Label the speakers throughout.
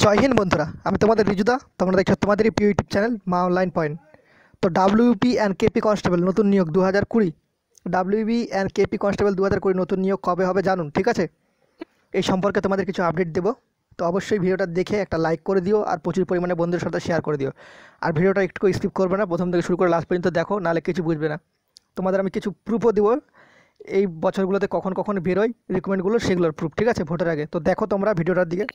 Speaker 1: জয় হিন্দ বন্ধুরা, আমি তোমাদের রিজুদা। তোমরা দেখছো তোমাদের প্রিয় ইউটিউব চ্যানেল মা অনলাইন পয়েন্ট। তো ডাব্লিউপি অ্যান্ড কেপি কনস্টেবল নতুন নিয়োগ 2020। ডাব্লিউবি অ্যান্ড কেপি কনস্টেবল 2020 নতুন নিয়োগ কবে হবে জানুন, ঠিক আছে? এই সম্পর্কে তোমাদের কিছু আপডেট দেবো। তো অবশ্যই ভিডিওটা দেখে একটা লাইক করে দিও আর প্রচুর পরিমাণে বন্ধুদের সাথে শেয়ার করে দিও। আর ভিডিওটা একটু স্কিপ করবে না, প্রথম থেকে শুরু করে লাস্ট পর্যন্ত দেখো, নাহলে কিছু বুঝবে না। তোমাদের আমি কিছু প্রুফও দেবো এই বছরগুলোতে কখন কখন বেরোয় রিকমেন্ডগুলো, সেগুলোর প্রুফ, ঠিক আছে, ভোটের আগে। তো দেখো তোমরা ভিডিওটার দিকে।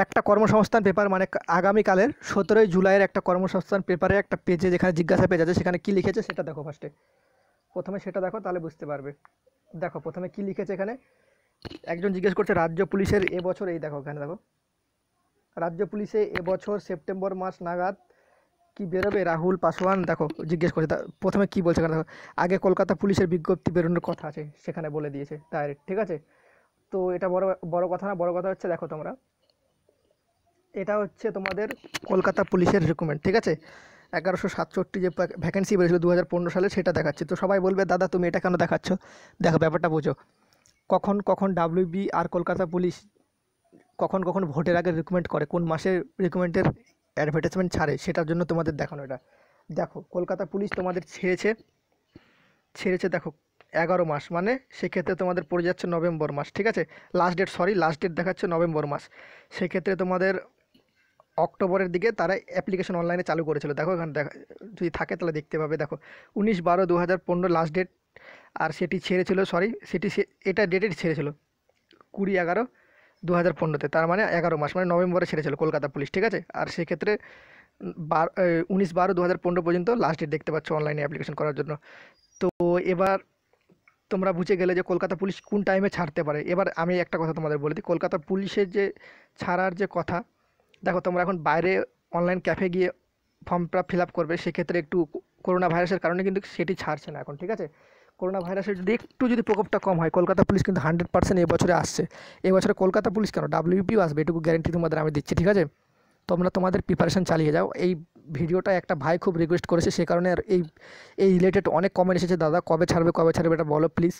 Speaker 1: একটা কর্মসংস্থান পেপার মানে আগামীকালের 17 জুলাইয়ের একটা কর্মসংস্থান পেপারে একটা পেজে যেখানে জিজ্ঞাসা পেজ আছে সেখানে কী লিখেছে সেটা দেখো। প্রথমে সেটা দেখো, তাহলে বুঝতে পারবে। দেখো প্রথমে কী লিখেছে এখানে। একজন জিজ্ঞেস করছে রাজ্য পুলিশের এবছর, এই দেখো এখানে দেখো, রাজ্য পুলিশে এবছর সেপ্টেম্বর মাস নাগাদ কি বেরোবে রাহুল পাসওয়ান, দেখো জিজ্ঞেস করছে। প্রথমে কি বলছে এখানে দেখো, আগে কলকাতা পুলিশের বিজ্ঞপ্তি বেরোনোর কথা আছে, সেখানে বলে দিয়েছে ডাইরেক্ট, ঠিক আছে? তো এটা বড় বড় কথা না, বড় কথা হচ্ছে দেখো তোমরা, এটা হচ্ছে তোমাদের কলকাতা পুলিশের রিক্রুটমেন্ট, ঠিক আছে? 1167 যে ভ্যাকেন্সি বেরিয়েছিল 2015 সালে, সেটা দেখাচ্ছে। তো সবাই বলবে দাদা তুমি এটা কেন দেখাচ্ছ? দেখো ব্যাপারটা বোঝো। কখন কখন ডাব্লিউবি আর কলকাতা পুলিশ কখন কখন ভোটের আগে রিক্রুটমেন্ট করে, কোন মাসে রিক্রুটমেন্টের অ্যাডভার্টাইজমেন্ট ছাড়ে, সেটার জন্য তোমাদের দেখানো এটা। দেখো কলকাতা পুলিশ তোমাদের ছেড়েছে দেখো 11 মাস, মানে সেক্ষেত্রে তোমাদের পড়ে যাচ্ছে নভেম্বর মাস, ঠিক আছে? লাস্ট ডেট দেখাচ্ছে নভেম্বর মাস। সেক্ষেত্রে তোমাদের অক্টোবরের দিকে তারা অ্যাপ্লিকেশন অনলাইনে চালু করেছিল। দেখো এখানে দেখা, যদি থাকে তাহলে দেখতে পাবে। দেখো 19/12/2015 লাস্ট ডেট। আর সেটি ছেড়েছিল, এটা ডেটেই ছেড়েছিল 20/11/2015-তে, তার মানে 11 মাস, মানে নভেম্বরে ছেড়েছিল কলকাতা পুলিশ, ঠিক আছে? আর সেক্ষেত্রে 19/12/2015 পর্যন্ত লাস্ট ডেট দেখতে পাচ্ছ অনলাইনে অ্যাপ্লিকেশন করার জন্য। তো এবার তোমরা বুঝে গেলে যে কলকাতা পুলিশ কোন টাইমে ছাড়তে পারে। এবার আমি একটা কথা তোমাদের বলে দিই, কলকাতা পুলিশের যে ছাড়ার যে কথা, দেখো তোমরা এখন বাইরে অনলাইন ক্যাফে গিয়ে ফর্মটা ফিল আপ করবে, সেক্ষেত্রে একটু করোনা ভাইরাসের কারণে কিন্তু সেটি ছাড়ছে না এখন, ঠিক আছে? করোনা ভাইরাসের যদি প্রকোপটা কম হয়, কলকাতা পুলিশ কিন্তু 100% এবছরে আসছে। এবছরে কলকাতা পুলিশ কেন, ডাব্লিউপিও আসবে, এটুকু গ্যারেন্টি তোমাদের আমি দিচ্ছি, ঠিক আছে? তোমরা তোমাদের প্রিপারেশন চালিয়ে যাও। এই ভিডিওটা একটা ভাই খুব রিকোয়েস্ট করেছে, সে কারণে আর এই রিলেটেড অনেক কমেন্ট এসেছে, দাদা কবে ছাড়বে এটা বলো প্লিজ,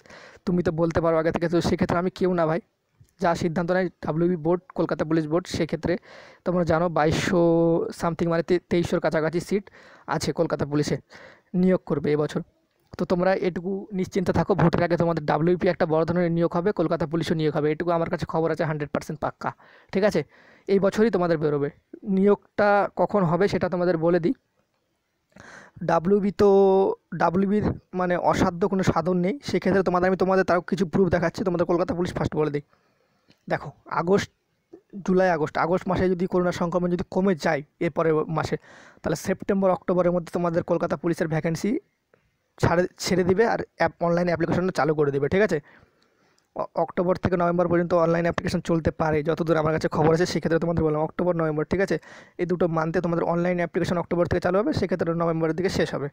Speaker 1: তুমি তো বলতে পারো আগে থেকে। তো সেক্ষেত্রে আমি কেউ না ভাই, যা সিদ্ধান্ত নেয় WB board, Kolkata police board, সেক্ষেত্রে তোমরা জানো 2200 সামথিং, মানে 2300-র কাছাকাছি সিট আছে কলকাতা পুলিশে, নিয়োগ করবে এবছর। তো তোমরা এটুকু নিশ্চিন্তে থাকো, ভোটের আগে তোমাদের ডাব্লিউপি একটা বড় ধরনের নিয়োগ হবে, কলকাতা পুলিশও নিয়োগ হবে, এটুকু আমার কাছে খবর আছে 100% পাক্কা, ঠিক আছে? এই বছরই তোমাদের বেরোবে। নিয়োগটা কখন হবে সেটা তোমাদের বলে দিই। ডাব্লিউবি তো ডাব্লিউবির মানে অসাধ্য কোনো সাধন নেই, সেক্ষেত্রে তোমাদের তাও কিছু প্রুফ দেখাচ্ছি। তোমাদের কলকাতা পুলিশ ফার্স্ট বলে দিই। দেখো আগস্ট মাসে যদি করোনা সংক্রমণ যদি কমে যায় এরপরের মাসে, তাহলে সেপ্টেম্বর অক্টোবরের মধ্যে তোমাদের কলকাতা পুলিশের ভ্যাকেন্সি ছেড়ে দিবে আর অনলাইনে অ্যাপ্লিকেশনটা চালু করে দেবে, ঠিক আছে? অক্টোবর থেকে নভেম্বর পর্যন্ত অনলাইন অ্যাপ্লিকেশন চলতে পারে, যতদূর আমার কাছে খবর আছে। সেক্ষেত্রে তোমাদের বললাম অক্টোবর নভেম্বর, ঠিক আছে? এই দুটো মান্থে তোমাদের অনলাইন অ্যাপ্লিকেশন অক্টোবর থেকে চালু হবে, সেক্ষেত্রে নভেম্বরের দিকে শেষ হবে।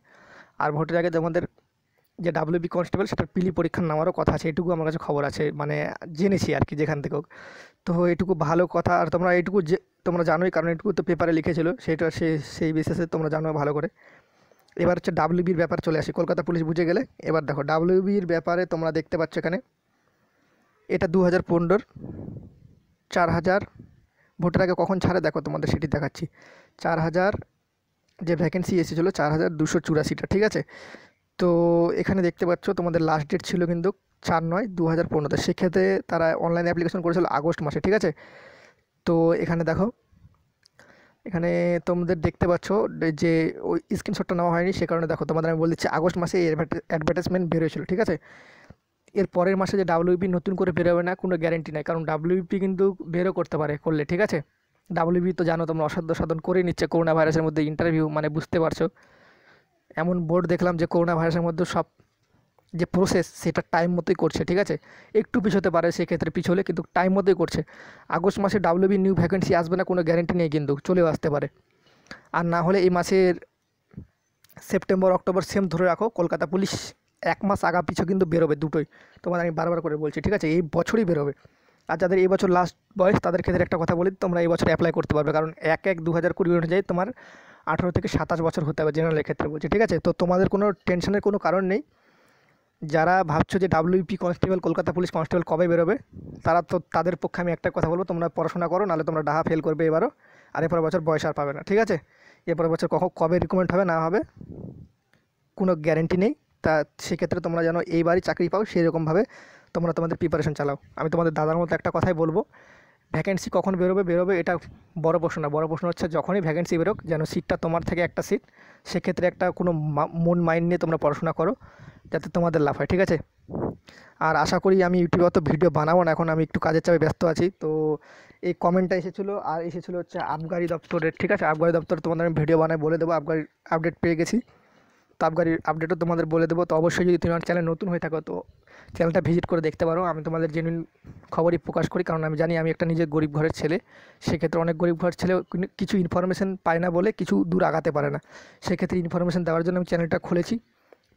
Speaker 1: আর ভোটের আগে তোমাদের যে ডাব্লিউবি কনস্টেবল, সেটার পিলি পরীক্ষার নেওয়ারও কথা আছে, এটুকু আমার কাছে খবর আছে, মানে জেনেছি আর কি যেখান থেকে হোক। তো এটুকু ভালো কথা। আর তোমরা এটুকু যে তোমরা জানোই, কারণ এটুকু তো পেপারে লিখেছিল, সেই বেসিসে তোমরা জানো ভালো করে। এবার হচ্ছে ডাব্লিউবির ব্যাপার চলে আসি, কলকাতা পুলিশ বুঝে গেলে। এবার দেখো ডাব্লিউবির ব্যাপারে তোমরা দেখতে পাচ্ছ এখানে, এটা 2015 4000 ভোটের আগে কখন ছাড়ে দেখো, তোমাদের সেটি দেখাচ্ছি। 4000 যে ভ্যাকেন্সি এসেছিলো 4284টা, ঠিক আছে? তো এখানে দেখতে পাচ্ছ তোমাদের লাস্ট ডেট ছিল কিন্তু 4/9/2015, সেক্ষেত্রে তারা অনলাইন অ্যাপ্লিকেশন করেছিল আগস্ট মাসে, ঠিক আছে? তো এখানে দেখো, এখানে তোমাদের দেখতে পাচ্ছ যে ওই স্ক্রিনশটটা নেওয়া হয়নি, সে কারণে দেখো তোমাদের আমি বলে দিচ্ছি আগস্ট মাসে অ্যাডভার্টাইজমেন্ট বেরোয়েছিল, ঠিক আছে? এর পরের মাসে যে ডাব্লিউপি নতুন করে বেরোবে না কোনো গ্যারেন্টি নাই, কারণ ডাব্লিউপি কিন্তু বেরও করতে পারে করলে, ঠিক আছে? ডাব্লিউপি তো জানো তোমরা অসাধ্য সাধন করে নিচ্ছে করোনা ভাইরাসের মধ্যে ইন্টারভিউ, মানে বুঝতে পারছো। এমন বোর্ড দেখলাম যে করোনা ভাইরাসের মধ্যে সব যে প্রসেস সেটা টাইম মতোই করছে, ঠিক আছে? একটু পিছোতে পারে, সেক্ষেত্রে পিছোলে, কিন্তু টাইম মতোই করছে। আগস্ট মাসে ডাব্লিউবি নিউ ভ্যাকেন্সি আসবে না কোনো গ্যারেন্টি নেই, কিন্তু চলেও আসতে পারে। আর না হলে এই মাসের সেপ্টেম্বর অক্টোবর সেম ধরে রাখো, কলকাতা পুলিশ 1 মাস আগা পিছু কিন্তু বেরোবে দুটোই। তোমাদের আমি বারবার করে বলছি, ঠিক আছে? এই বছরই বেরোবে। আর যাদের এই বছর লাস্ট বয়স, তাদের ক্ষেত্রে একটা কথা বলি, তোমরা এই বছর অ্যাপ্লাই করতে পারবে, কারণ 1/1/2020 অনুযায়ী তোমার 18 থেকে 27 বছর হতে হবে, জেনারেলের ক্ষেত্রে বলছি, ঠিক আছে? তো তোমাদের কোনো টেনশনের কোনো কারণ নেই যারা ভাবছো যে WP constable, Kolkata police constable কবে বেরোবে, তারা তো, তাদের পক্ষে আমি একটা কথা বলবো, তোমরা পড়াশোনা করো, নাহলে তোমরা ডাহা ফেল করবে এবারও, আর এরপর বছর বয়স আর পাবে না, ঠিক আছে? এরপর বছর কবে রিকমেন্ড হবে না হবে কোনো গ্যারেন্টি নেই। তা সেক্ষেত্রে তোমরা যেন এইবারই চাকরি পাও সেরকমভাবে তোমরা তোমাদের প্রিপারেশন চালাও। আমি তোমাদের দাদার মতো একটা কথাই বলবো, ভ্যাকেন্সি কখন বেরোবে এটা বড় প্রশ্ন না, বড় প্রশ্ন হচ্ছে যখনই ভ্যাকেন্সি বেরোক যেন সিটটা তোমার থেকে একটা সিট, সেক্ষেত্রে একটা কোনো মন মাইন্ড নিয়ে তোমরা পড়াশোনা করো, যাতে তোমাদের লাভ হয়, ঠিক আছে? আর আশা করি আমি ইউটিউবে অত ভিডিও বানাবো না, এখন আমি একটু কাজের চাপে ব্যস্ত আছি। তো এই কমেন্টটা এসেছিলো, আর এসেছিলো হচ্ছে আবগারি দপ্তরের, ঠিক আছে? আবগারি দপ্তর তোমাদের আমি ভিডিও বানায় বলে দেবো, আবগারি আপডেট পেয়ে গেছি, তো আবগারির আপডেটও তোমাদের বলে দেবো। তো অবশ্যই যদি তুমি আমার চ্যানেল নতুন হয়ে থাকো, তো চ্যানেলটা ভিজিট করে দেখতে পারো। আমি তোমাদের জেনুইন খবরই প্রকাশ করি, কারণ আমি জানি আমি একটা নিজে গরিব ঘরের ছেলে, সেক্ষেত্রে অনেক গরিব ঘরের ছেলে কিছু ইনফরমেশান পায় না বলে কিছু দূর আগাতে পারে না, সেক্ষেত্রে ইনফরমেশান দেওয়ার জন্য আমি চ্যানেলটা খুলেছি।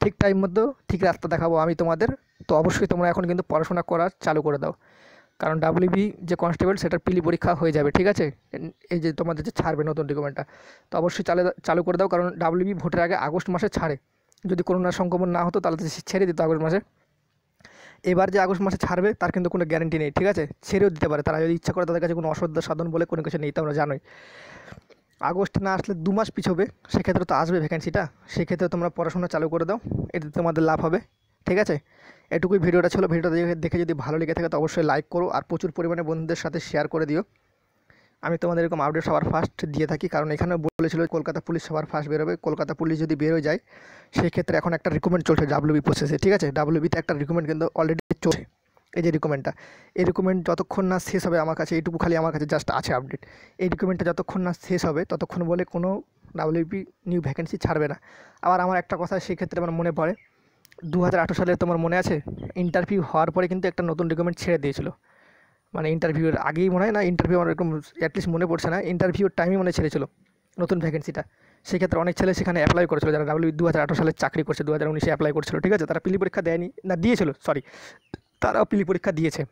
Speaker 1: ঠিক টাইম মতো ঠিক রাস্তা দেখাবো আমি তোমাদের। তো অবশ্যই তোমরা এখন কিন্তু পড়াশোনা করা চালু করে দাও, কারণ ডাব্লিউবি যে কনস্টেবল সেটার পিলি পরীক্ষা হয়ে যাবে, ঠিক আছে? এই যে তোমাদের যে ছাড়বে নতুন রিক্রুটমেন্টটা, তো অবশ্যই চালু করে দাও, কারণ ডাব্লিউবি ভোটের আগে আগস্ট মাসে ছাড়ে। যদি করোনার সংক্রমণ না হতো তাহলে তো ছেড়ে দিত আগস্ট মাসে। এবার যে আগস্ট মাসে ছাড়বে তার কিন্তু কোনো গ্যারেন্টি নেই, ঠিক আছে? ছেড়েও দিতে পারে তারা যদি ইচ্ছা করে, তাদের কাছে কোনো অসাধ্য সাধন বলে কোনো কিছু নেই, তোমরা জানোই। আগস্ট না আসলে 2 মাস পিছোবে, সেক্ষেত্রে তো আসবে ভ্যাকেন্সিটা, সেক্ষেত্রে তোমরা পড়াশোনা চালু করে দাও, এতে তোমাদের লাভ হবে, ঠিক আছে? এটুকুই ভিডিওটা ছিল। ভিডিওটা দেখে যদি ভালো লেগে থাকে তো অবশ্যই লাইক করো, আর প্রচুর পরিমাণে বন্ধুদের সাথে শেয়ার করে দিও। আমি তোমাদের এরকম আপডেট সবার ফার্স্ট দিয়ে থাকি, কারণ এখানে বলেছিল কলকাতা পুলিশ সবার ফার্স্ট বেরোবে। কলকাতা পুলিশ যদি বেরোয় যায়, সেক্ষেত্রে এখন একটা রিক্রুটমেন্ট চলছে ডাব্লিউবি প্রসেসে, ঠিক আছে? ডাব্লিউবিতে একটা রিক্রুটমেন্ট কিন্তু অলরেডি চলছে, এই যে রিক্রুটমেন্টটা, এই রিক্রুটমেন্ট যতক্ষণ না শেষ হবে, আমার কাছে এইটুকু খালি আমার কাছে জাস্ট আছে আপডেট, এই রিক্রুটমেন্টটা যতক্ষণ না শেষ হবে ততক্ষণ বলে কোনো ডাব্লিউবি নিউ ভ্যাকেন্সি ছাড়বে না। আবার আমার একটা কথা সেক্ষেত্রে আমার মনে পড়ে, 2018 সালে তোমার মনে আছে ইন্টারভিউ হওয়ার পরে কিন্তু একটা নতুন রিক্রুটমেন্ট ছেড়ে দিয়েছিল, মানে ইন্টারভিউর আগেই মনে হয়, না ইন্টারভিউ আমার এরকম অ্যাটলিস্ট মনে পড়ছে না, ইন্টারভিউর টাইমই মনে ছেড়েছিল নতুন ভ্যাকেন্সিটা। সেক্ষেত্রে অনেক ছেলে সেখানে অ্যাপ্লাই করেছিল, যারা ডাব্লিউ 2018 সালে চাকরি করছে, 2019-এ অ্যাপ্লাই করছিল, ঠিক আছে? তারা পিলি পরীক্ষা দেয়নি, না দিয়েছিল, সরি, তারাও পিলি পরীক্ষা দিয়েছে,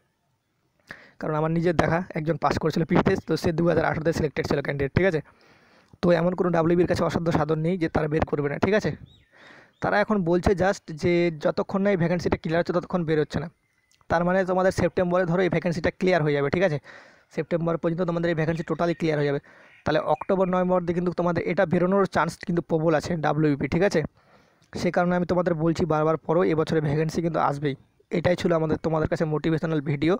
Speaker 1: কারণ আমার নিজের দেখা একজন পাস করেছিল পিলিতে, তো সে 2018-তে সিলেক্টেড ছিল ক্যান্ডিডেট, ঠিক আছে? তো এমন কোনো ডাব্লিউবির কাছে অসাধ্য সাধন নেই যে তারা বের করবে না, ঠিক আছে? তারা এখন বলছে জাস্ট যে যতক্ষণ না এই ভ্যাকেন্সিটা ক্লিয়ার হচ্ছে ততক্ষণ বের হচ্ছে না। তার মানে তোমাদের সেপ্টেম্বরে ধরো এই ভ্যাকেন্সিটা ক্লিয়ার হয়ে যাবে, ঠিক আছে? সেপ্টেম্বর পর্যন্ত তোমাদের এই ভ্যাকেন্সি টোটালি ক্লিয়ার হয়ে যাবে, তাহলে অক্টোবর নভেম্বর দিয়ে কিন্তু তোমাদের এটা বেরোনোর চান্স কিন্তু প্রবল আছে ডাব্লিউবি, ঠিক আছে? সেই কারণে আমি তোমাদের বলছি বারবার, পরও এবছরে ভ্যাকেন্সি কিন্তু আসবেই। এটাই ছিল তোমাদের কাছে মোটিভেশনাল ভিডিও,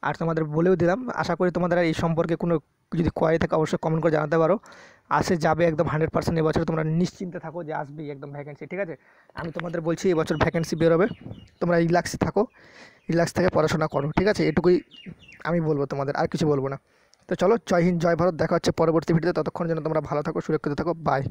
Speaker 1: আর তোমাদের বলেও দিলাম। আশা করি তোমাদের এই সম্পর্কে কোনো যদি কোয়ারি থাকে অবশ্যই কমেন্ট করে জানাতে পারো। আসে যাবে একদম 100% এবছর, তোমরা নিশ্চিন্তে থাকো যে আসবেই একদম ভ্যাকেন্সি, ঠিক আছে? আমি তোমাদের বলছি এবছর ভ্যাকেন্সি বেরোবে, তোমরা রিল্যাক্সে থাকো, রিল্যাক্স থেকে পড়াশোনা করো, ঠিক আছে? এটুকুই আমি বলবো তোমাদের, আর কিছু বলবো না। তো চলো, জয় হিন্দ, জয় ভারত, দেখা হচ্ছে পরবর্তী ভিডিওতে। ততক্ষণ যেন তোমরা ভালো থাকো, সুরক্ষিত থাকো, বাই।